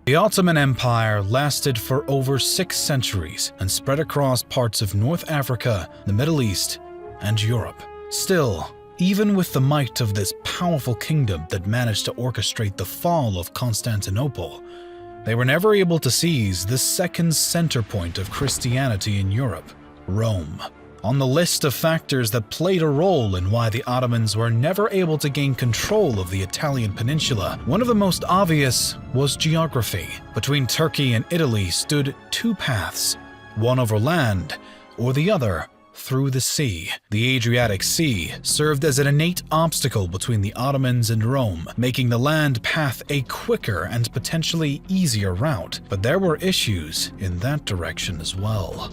The Ottoman Empire lasted for over 6 centuries and spread across parts of North Africa, the Middle East, and Europe. Still, even with the might of this powerful kingdom that managed to orchestrate the fall of Constantinople, they were never able to seize the second center point of Christianity in Europe, Rome. On the list of factors that played a role in why the Ottomans were never able to gain control of the Italian peninsula, one of the most obvious was geography. Between Turkey and Italy stood 2 paths, one over land, or the other through the sea. The Adriatic Sea served as an innate obstacle between the Ottomans and Rome, making the land path a quicker and potentially easier route. But there were issues in that direction as well.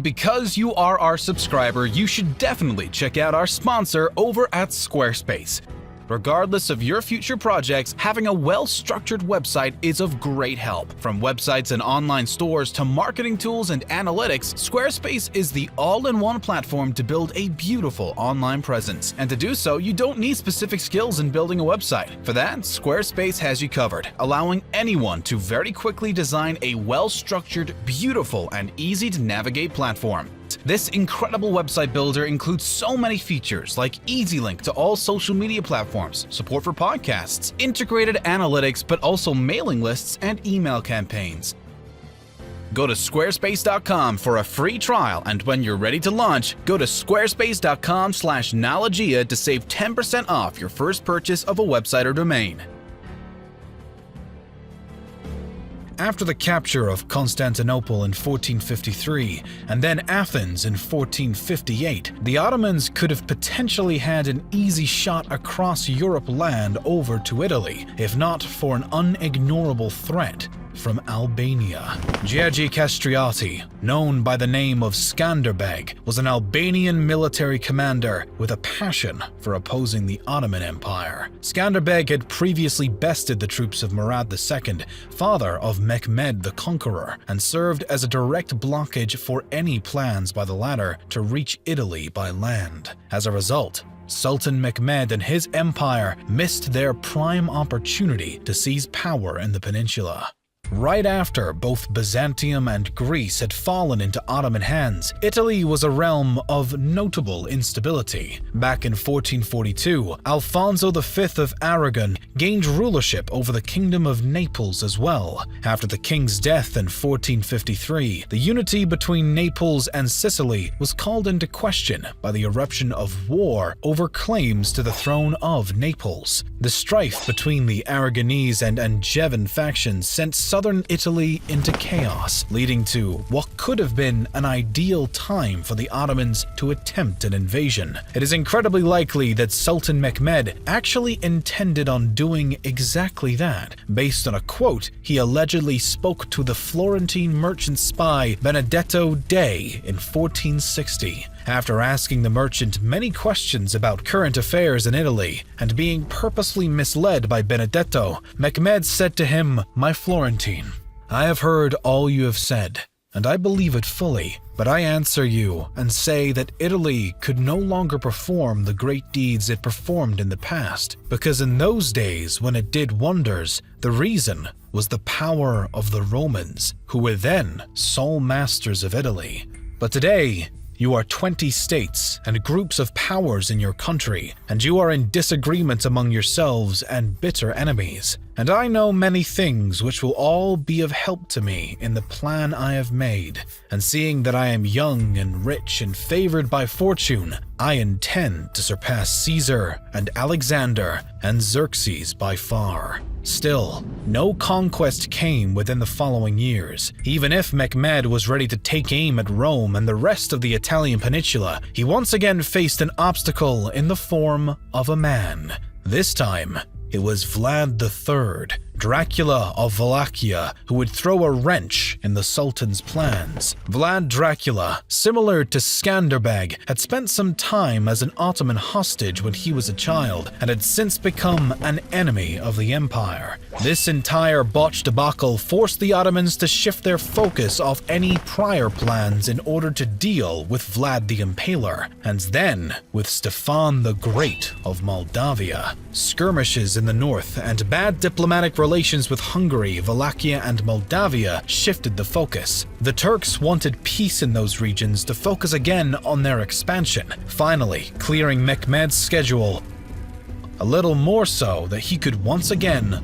Because you are our subscriber, you should definitely check out our sponsor over at Squarespace. Regardless of your future projects, having a well-structured website is of great help. From websites and online stores to marketing tools and analytics, Squarespace is the all-in-one platform to build a beautiful online presence. And to do so, you don't need specific skills in building a website. For that, Squarespace has you covered, allowing anyone to very quickly design a well-structured, beautiful, and easy-to-navigate platform. This incredible website builder includes so many features like easy link to all social media platforms, support for podcasts, integrated analytics, but also mailing lists and email campaigns. Go to squarespace.com for a free trial, and when you're ready to launch, go to squarespace.com/Knowledgeia to save 10% off your first purchase of a website or domain. After the capture of Constantinople in 1453 and then Athens in 1458, the Ottomans could have potentially had an easy shot across Europe land over to Italy, if not for an unignorable threat from Albania. Gheorghe Castriati, known by the name of Skanderbeg, was an Albanian military commander with a passion for opposing the Ottoman Empire. Skanderbeg had previously bested the troops of Murad II, father of MacLeod the Conqueror, and served as a direct blockage for any plans by the latter to reach Italy by land. As a result, Sultan MacLeod and his empire missed their prime opportunity to seize power in the peninsula. Right after both Byzantium and Greece had fallen into Ottoman hands, Italy was a realm of notable instability. Back in 1442, Alfonso V of Aragon gained rulership over the Kingdom of Naples as well. After the king's death in 1453, the unity between Naples and Sicily was called into question by the eruption of war over claims to the throne of Naples. The strife between the Aragonese and Angevin factions sent southern Italy into chaos, leading to what could have been an ideal time for the Ottomans to attempt an invasion. It is incredibly likely that Sultan MacLeod actually intended on doing exactly that, based on a quote he allegedly spoke to the Florentine merchant spy Benedetto Dei in 1460. After asking the merchant many questions about current affairs in Italy and being purposely misled by Benedetto, MacLeod said to him, "My Florentine, I have heard all you have said, and I believe it fully, but I answer you and say that Italy could no longer perform the great deeds it performed in the past, because in those days when it did wonders, the reason was the power of the Romans, who were then sole masters of Italy. But today, you are 20 states and groups of powers in your country, and you are in disagreement among yourselves and bitter enemies. And I know many things which will all be of help to me in the plan I have made. And seeing that I am young and rich and favored by fortune, I intend to surpass Caesar and Alexander and Xerxes by far." Still, no conquest came within the following years. Even if MacLeod was ready to take aim at Rome and the rest of the Italian peninsula, he once again faced an obstacle in the form of a man. This time, it was Vlad III, Dracula of Wallachia, who would throw a wrench in the Sultan's plans. Vlad Dracula, similar to Skanderbeg, had spent some time as an Ottoman hostage when he was a child and had since become an enemy of the empire. This entire botched debacle forced the Ottomans to shift their focus off any prior plans in order to deal with Vlad the Impaler, and then with Stefan the Great of Moldavia. Skirmishes in the north and bad diplomatic relations with Hungary, Wallachia, and Moldavia shifted the focus. The Turks wanted peace in those regions to focus again on their expansion, finally clearing Mehmed's schedule a little more so that he could once again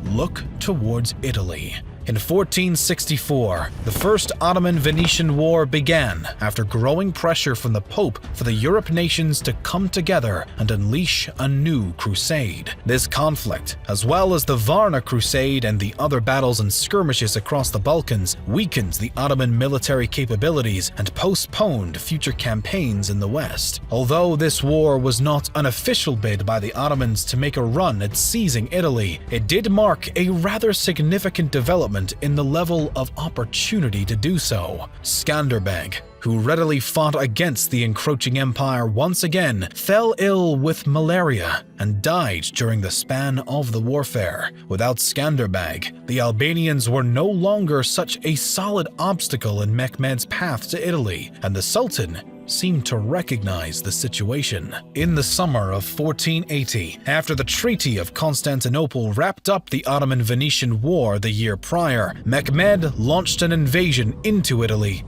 look towards Italy. In 1464, the First Ottoman-Venetian War began after growing pressure from the Pope for the Europe nations to come together and unleash a new crusade. This conflict, as well as the Varna Crusade and the other battles and skirmishes across the Balkans, weakened the Ottoman military capabilities and postponed future campaigns in the West. Although this war was not an official bid by the Ottomans to make a run at seizing Italy, it did mark a rather significant development in the level of opportunity to do so. Skanderbeg, who readily fought against the encroaching empire once again, fell ill with malaria and died during the span of the warfare. Without Skanderbeg, the Albanians were no longer such a solid obstacle in Mehmed's path to Italy, and the Sultan seemed to recognize the situation. In the summer of 1480, after the Treaty of Constantinople wrapped up the Ottoman-Venetian War the year prior, Mehmed launched an invasion into Italy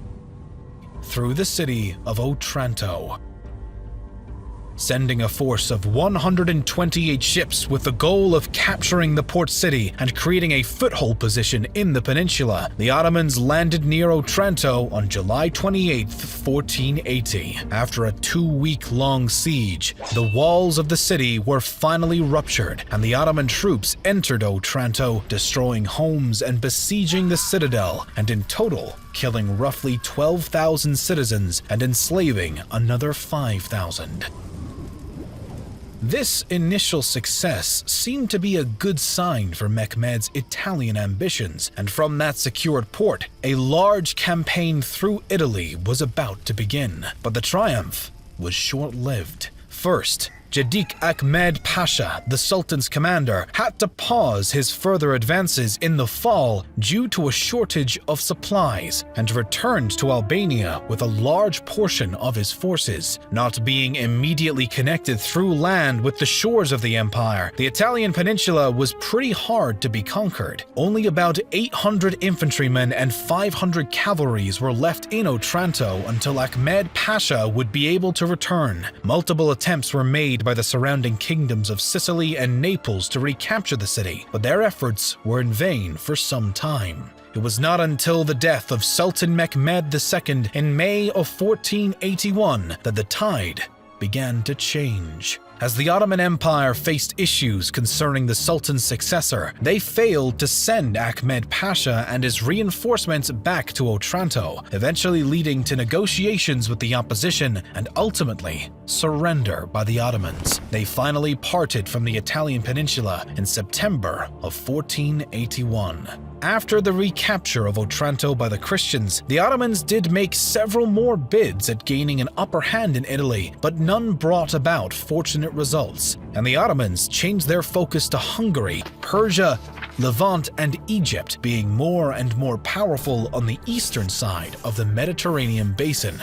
through the city of Otranto, sending a force of 128 ships with the goal of capturing the port city and creating a foothold position in the peninsula. The Ottomans landed near Otranto on July 28, 1480. After a 2-week-long siege, the walls of the city were finally ruptured, and the Ottoman troops entered Otranto, destroying homes and besieging the citadel, and in total killing roughly 12,000 citizens and enslaving another 5,000. This initial success seemed to be a good sign for Mehmed's Italian ambitions, and from that secured port, a large campaign through Italy was about to begin. But the triumph was short-lived. First, Jadik Ahmed Pasha, the Sultan's commander, had to pause his further advances in the fall due to a shortage of supplies, and returned to Albania with a large portion of his forces. Not being immediately connected through land with the shores of the empire, the Italian peninsula was pretty hard to be conquered. Only about 800 infantrymen and 500 cavalries were left in Otranto until Ahmed Pasha would be able to return. Multiple attempts were made by the surrounding kingdoms of Sicily and Naples to recapture the city, but their efforts were in vain for some time. It was not until the death of Sultan Mehmed II in May of 1481 that the tide began to change. As the Ottoman Empire faced issues concerning the Sultan's successor, they failed to send Ahmed Pasha and his reinforcements back to Otranto, eventually leading to negotiations with the opposition and ultimately surrender by the Ottomans. They finally parted from the Italian peninsula in September of 1481. After the recapture of Otranto by the Christians, the Ottomans did make several more bids at gaining an upper hand in Italy, but none brought about fortunate results, and the Ottomans changed their focus to Hungary, Persia, Levant, and Egypt, being more and more powerful on the eastern side of the Mediterranean basin.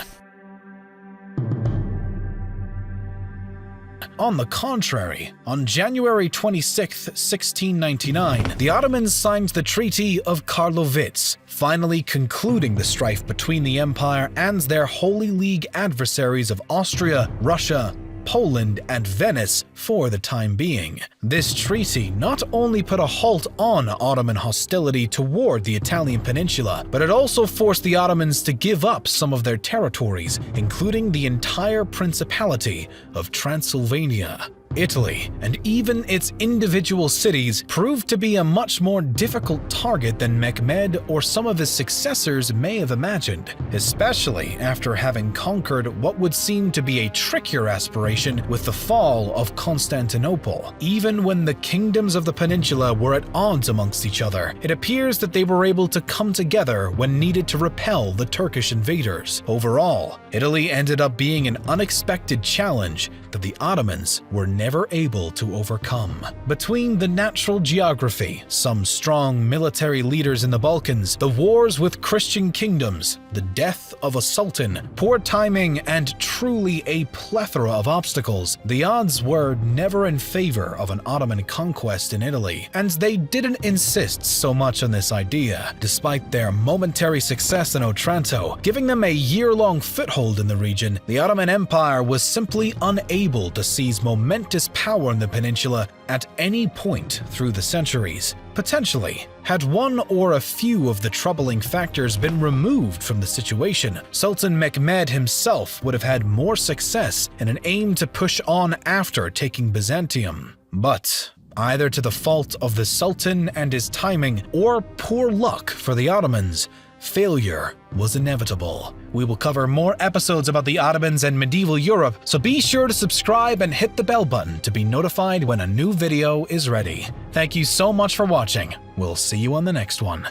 On the contrary, on January 26, 1699, the Ottomans signed the Treaty of Karlovitz, finally concluding the strife between the empire and their Holy League adversaries of Austria, Russia, Poland, and Venice for the time being. This treaty not only put a halt on Ottoman hostility toward the Italian peninsula, but it also forced the Ottomans to give up some of their territories, including the entire Principality of Transylvania. Italy, and even its individual cities, proved to be a much more difficult target than Mehmed or some of his successors may have imagined, especially after having conquered what would seem to be a trickier aspiration with the fall of Constantinople. Even when the kingdoms of the peninsula were at odds amongst each other, it appears that they were able to come together when needed to repel the Turkish invaders. Overall, Italy ended up being an unexpected challenge that the Ottomans were never able to overcome. Between the natural geography, some strong military leaders in the Balkans, the wars with Christian kingdoms, the death of a sultan, poor timing, and truly a plethora of obstacles, the odds were never in favor of an Ottoman conquest in Italy, and they didn't insist so much on this idea, despite their momentary success in Otranto, giving them a year-long foothold in the region. The Ottoman Empire was simply unable to seize momentous power in the peninsula at any point through the centuries. Potentially, had one or a few of the troubling factors been removed from the situation, Sultan Mehmed himself would have had more success in an aim to push on after taking Byzantium. But either to the fault of the Sultan and his timing, or poor luck for the Ottomans, failure was inevitable. We will cover more episodes about the Ottomans and medieval Europe, so be sure to subscribe and hit the bell button to be notified when a new video is ready. Thank you so much for watching. We'll see you on the next one.